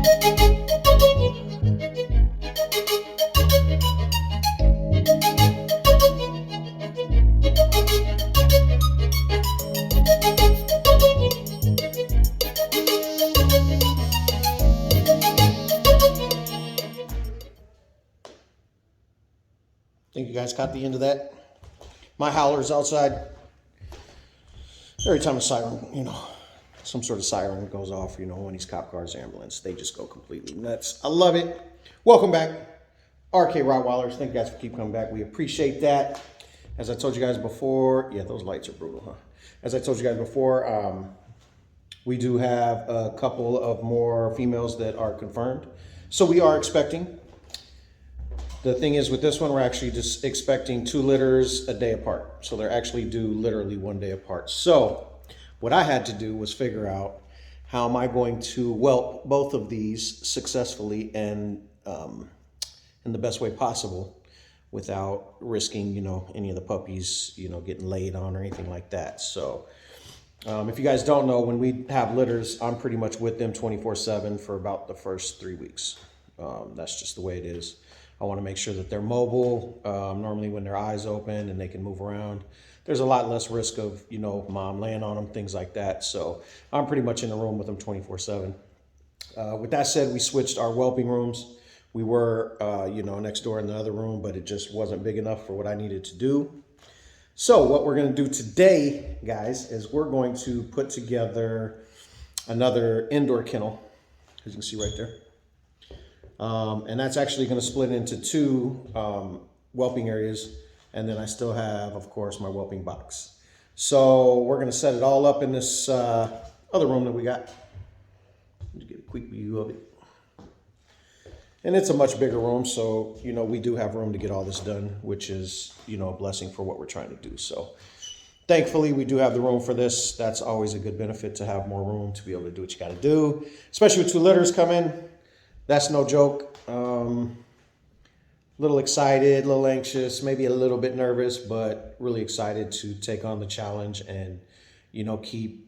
Think you guys caught the end of that? My howler's outside. Every time a siren, some sort of siren goes off, when these cop cars, ambulance, they just go completely nuts. I love it. Welcome back. RK Rottweilers. Thank you guys for keep coming back. We appreciate that. As I told you guys before, yeah, those lights are brutal, huh? As I told you guys before, we do have a couple of more females that are confirmed. So we are expecting. The thing is with this one, we're actually just expecting 2 litters a day apart. So they're actually due literally 1 day apart. So what I had to do was figure out how am I going to whelp both of these successfully and in the best way possible without risking, any of the puppies, getting laid on or anything like that. So if you guys don't know, when we have litters, I'm pretty much with them 24/7 for about the first 3 weeks. That's just the way it is. I want to make sure that they're mobile. Normally when their eyes open and they can move around, there's a lot less risk of, mom laying on them, things like that. So I'm pretty much in the room with them 24/7. With that said, we switched our whelping rooms. We were, next door in the other room, but it just wasn't big enough for what I needed to do. So what we're going to do today, guys, is we're going to put together another indoor kennel, as you can see right there. And that's actually going to split into 2 whelping areas. And then I still have, of course, my whelping box. So we're going to set it all up in this other room that we got. Let me get a quick view of it. And it's a much bigger room. So, we do have room to get all this done, which is, a blessing for what we're trying to do. So thankfully, we do have the room for this. That's always a good benefit to have more room to be able to do what you got to do, especially with 2 litters coming. That's no joke. A little excited, a little anxious, maybe a little bit nervous, but really excited to take on the challenge and, keep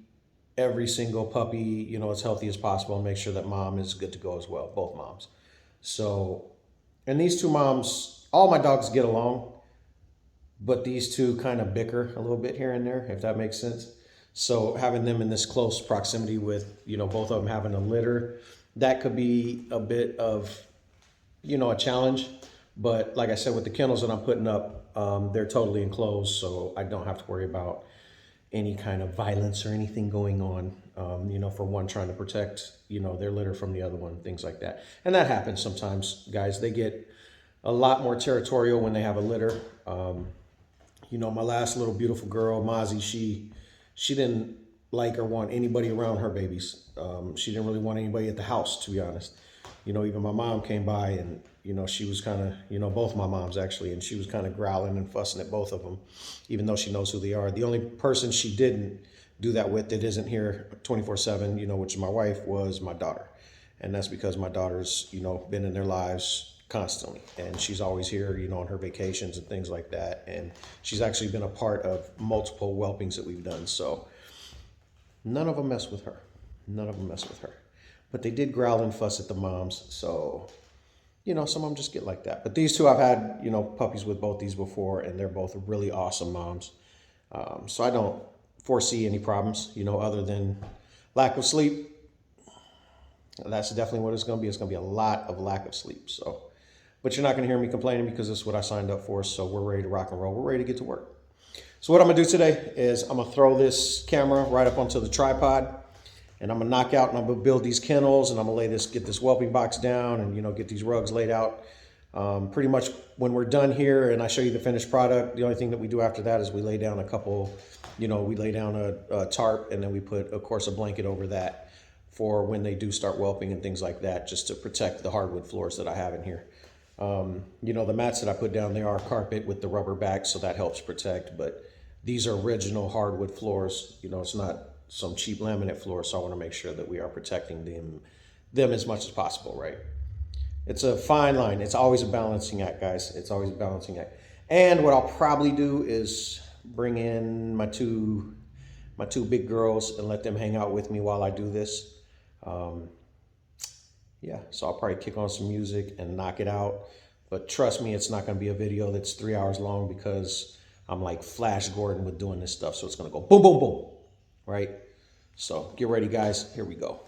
every single puppy, as healthy as possible and make sure that mom is good to go as well, both moms. So, and these 2 moms, all my dogs get along, but these 2 kind of bicker a little bit here and there, if that makes sense. So having them in this close proximity with, both of them having a litter, that could be a bit of, a challenge. But like I said, with the kennels that I'm putting up, they're totally enclosed. So I don't have to worry about any kind of violence or anything going on, for one trying to protect, their litter from the other one, things like that. And that happens sometimes, guys. They get a lot more territorial when they have a litter. My last little beautiful girl, Mozzie, she didn't like or want anybody around her babies. She didn't really want anybody at the house, to be honest. Even my mom came by and, she was kind of, both my moms actually, and she was kind of growling and fussing at both of them, even though she knows who they are. The only person she didn't do that with that isn't here 24/7, which is my wife, was my daughter. And that's because my daughter's, been in their lives constantly. And she's always here, on her vacations and things like that. And she's actually been a part of multiple whelpings that we've done. So none of them mess with her. None of them mess with her. But they did growl and fuss at the moms. So, some of them just get like that. But these 2, I've had, puppies with both these before, and they're both really awesome moms. So I don't foresee any problems, other than lack of sleep. That's definitely what it's going to be. It's going to be a lot of lack of sleep. So, but you're not going to hear me complaining because this is what I signed up for. So we're ready to rock and roll. We're ready to get to work. So what I'm going to do today is I'm going to throw this camera right up onto the tripod, and I'm going to knock out and I'm going to build these kennels, and I'm going to get this whelping box down and, get these rugs laid out. Pretty much when we're done here and I show you the finished product, the only thing that we do after that is we lay down a couple, we lay down a tarp, and then we put, of course, a blanket over that for when they do start whelping and things like that, just to protect the hardwood floors that I have in here. The mats that I put down, they are carpet with the rubber back, so that helps protect, but these are original hardwood floors. It's not some cheap laminate floor, so I want to make sure that we are protecting them as much as possible, right? It's a fine line. It's always a balancing act, guys. It's always a balancing act. And what I'll probably do is bring in my two big girls and let them hang out with me while I do this. yeah, so I'll probably kick on some music and knock it out. But trust me, it's not going to be a video that's 3 hours long because I'm like Flash Gordon with doing this stuff. So it's going to go boom, boom, boom, right? So get ready, guys. Here we go.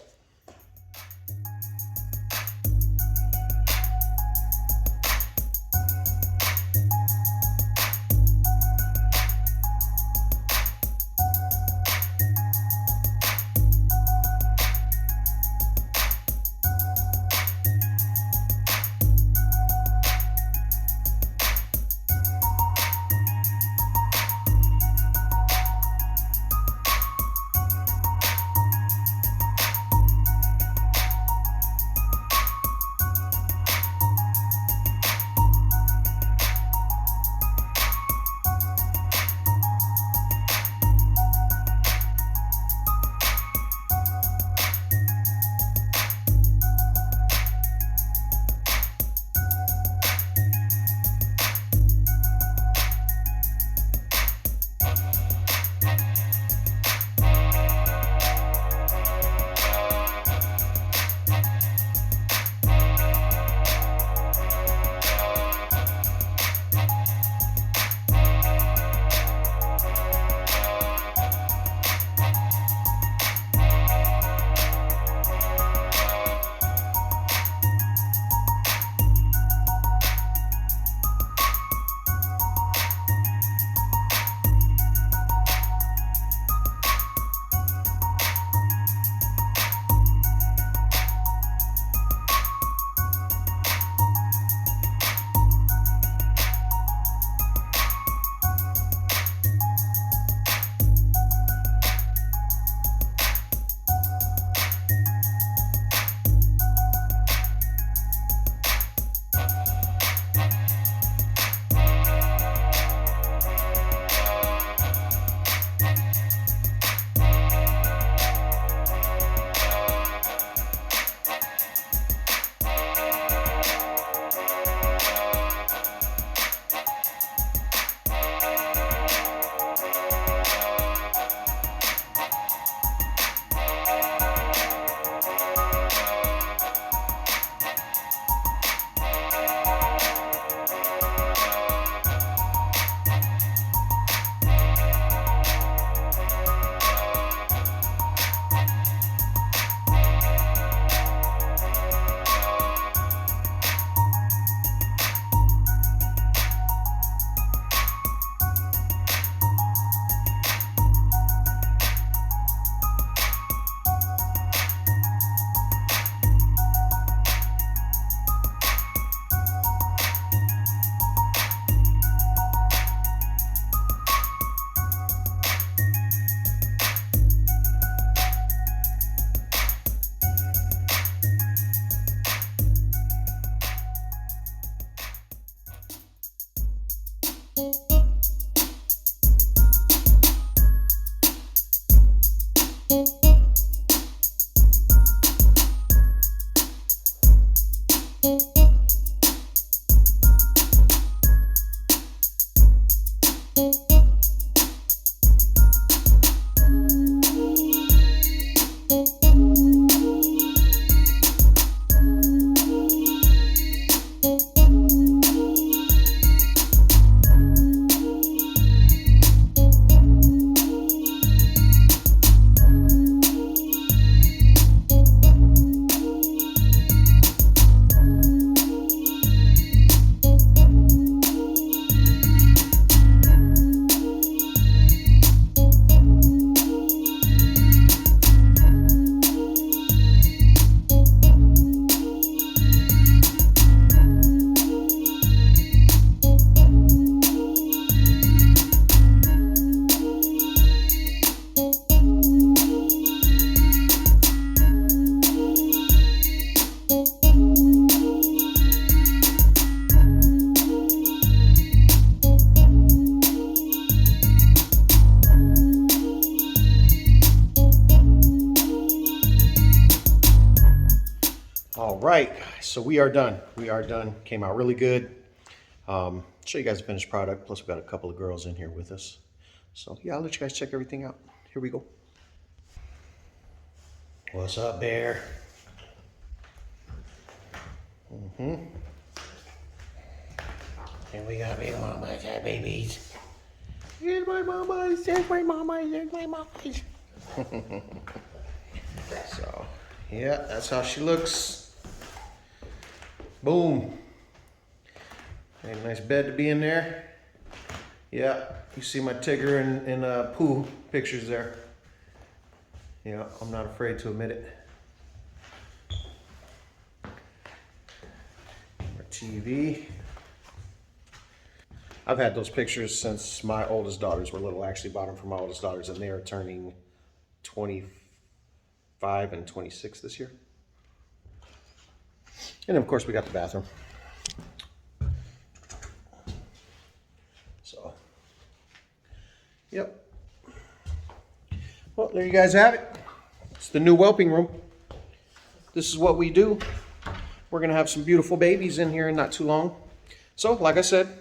All right, so we are done. We are done. Came out really good. Show you guys the finished product. Plus, we've got a couple of girls in here with us. So yeah, I'll let you guys check everything out. Here we go. What's up, Bear? And we got big mamas and babies. Here's my mamas, there's my mamas, there's my mamas. So, yeah, that's how she looks. Boom. And a nice bed to be in there. Yeah, you see my Tigger and Pooh pictures there. Yeah, I'm not afraid to admit it. Our TV. I've had those pictures since my oldest daughters were little. I actually bought them for my oldest daughters, and they are turning 25 and 26 this year. And then, of course, we got the bathroom. So, yep. Well, there you guys have it. It's the new whelping room. This is what we do. We're going to have some beautiful babies in here in not too long. So, like I said,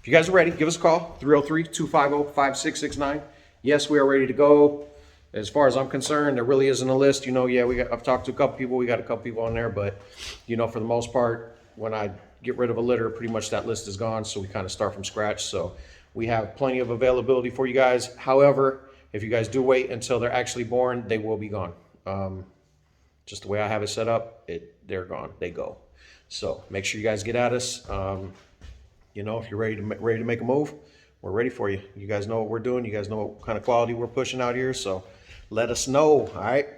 if you guys are ready, give us a call, 303-250-5669. Yes, we are ready to go. As far as I'm concerned, there really isn't a list. You know, yeah, I've talked to a couple people. We got a couple people on there, but, you know, for the most part, when I get rid of a litter, pretty much that list is gone. So we kind of start from scratch. So we have plenty of availability for you guys. However, if you guys do wait until they're actually born, they will be gone. Just the way I have it set up, they're gone. They go. So make sure you guys get at us. You know, if you're ready to make a move, we're ready for you. You guys know what we're doing. You guys know what kind of quality we're pushing out here. So let us know. All right.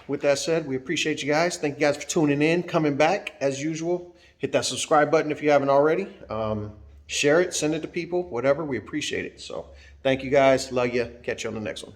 With that said, we appreciate you guys. Thank you guys for tuning in, coming back as usual. Hit that subscribe button if you haven't already. Share it, send it to people, whatever. We appreciate it. So thank you guys. Love you. Catch you on the next one.